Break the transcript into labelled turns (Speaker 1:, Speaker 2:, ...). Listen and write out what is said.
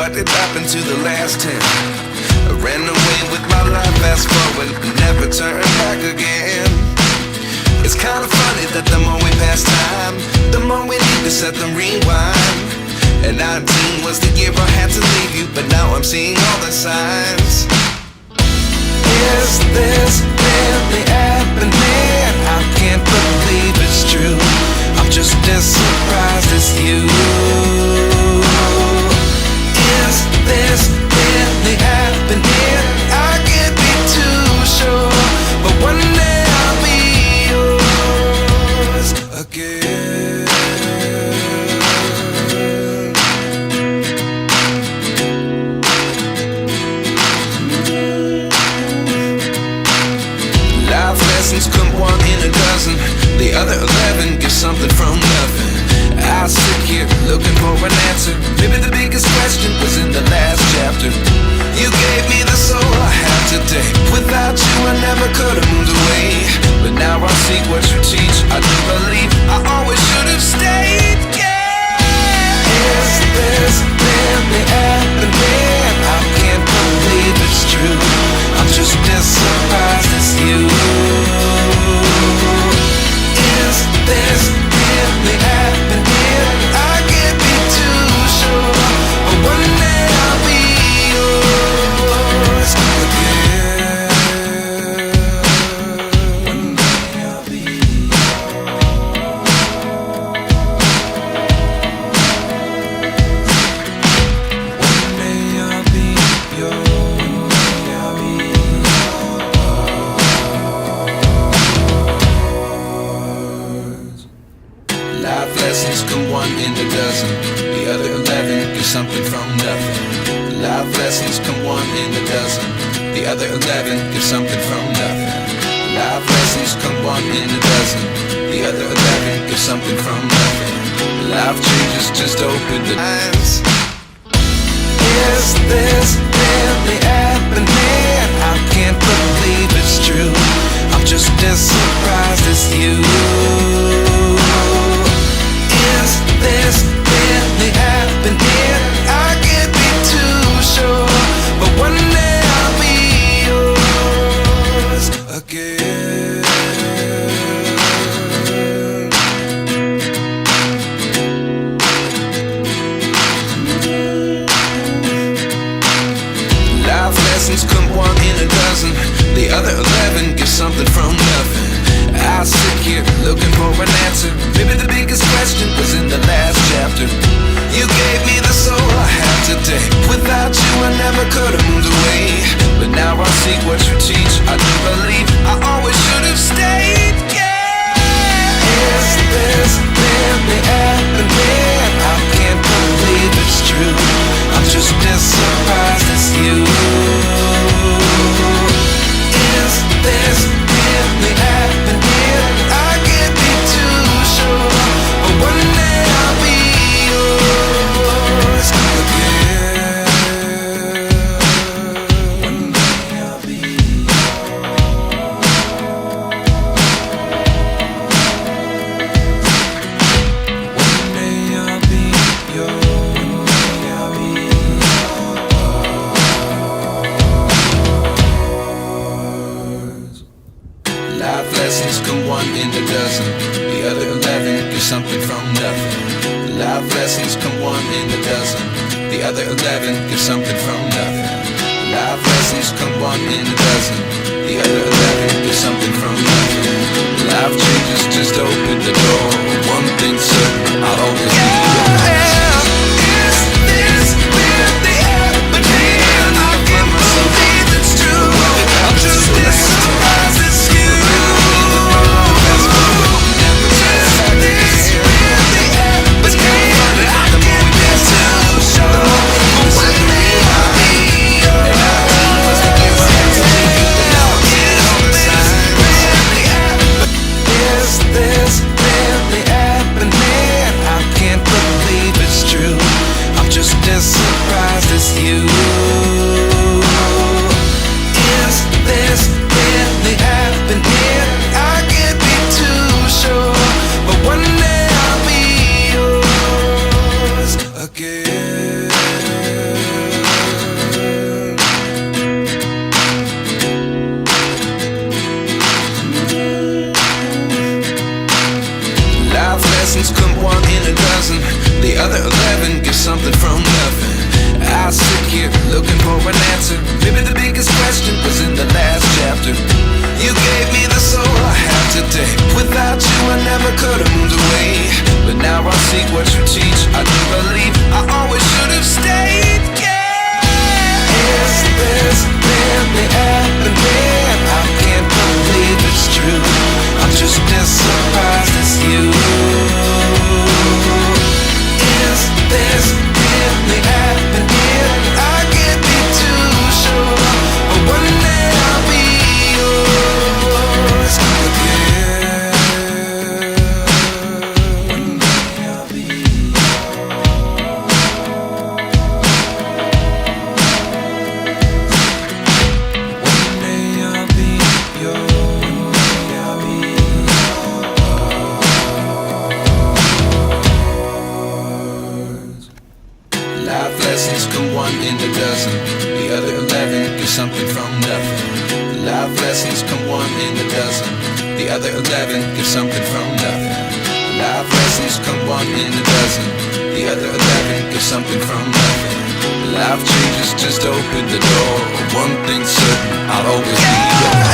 Speaker 1: what did happen to the last 10? I ran away with my life, fast forward, never turn back again. It's kind of funny that the more we pass time, the more we need to set them rewind. And 19 was the year I had to leave you, but now I'm seeing all the signs. Is this really happening? I can't believe it's true. I'm just as surprised as you. Is this really happening? I can't be too sure, but one day I'll be yours again. Life lessons come one in a dozen. The other 11 get something from nothing. I sit here looking for an answer. Maybe the biggest question was in the last chapter. You gave me the soul I have today. Without you I never could have moved away. But now I see what you teach. I do believe I always should have stayed. Yeah. Is this really happening? I can't believe it's true. I'm just as surprised as you. Is this really happening? I can't be too sure, but one day I'll be yours again. One day I'll be yours. One day I'll be yours. I'll be yours. Life lessons come one in a dozen. The other 11 get something from nothing. Life lessons come one in a dozen. The other 11 get something from nothing. Life lessons come one in a dozen. The other 11 get something from nothing. Life changes just open the eyes. Is this really happening? I can't believe it's true. I'm just as surprised as you. Is this really happening? I can't be too sure, but one day I'll be yours again. Life lessons come one in a dozen. The other 11 get something from nothing. I sit here looking for an answer. Maybe the biggest question was in the last chapter. You gave me the soul I have today. Without you I never could have moved away. But now I see what you teach. I do believe I always should have stayed. Yeah. Is this really happening? I can't believe it's true. I'm just as surprised as you. Is this really happening? I can't be too sure, but one day I'll be yours again. One day I'll be yours. One day I'll be yours. One day I'll be yours. Life lessons come one in a dozen. The other 11 get something from nothing. Life lessons come one in a dozen. The other 11 get something from nothing. Life lessons come one in a dozen. The other 11 get something from nothing. Life changes just open the door. One thing certain, I'll always be yours. Is this really happening? I can't believe it's true. I'm just as surprised as you. again. lessons come one in a dozen. The other 11 get something from nothing. Life lessons come one in a dozen. The other 11 get something from nothing. Life lessons come one in a dozen. The other 11 get something from nothing. Life changes just open the door. One thing's certain, I'll always be yours.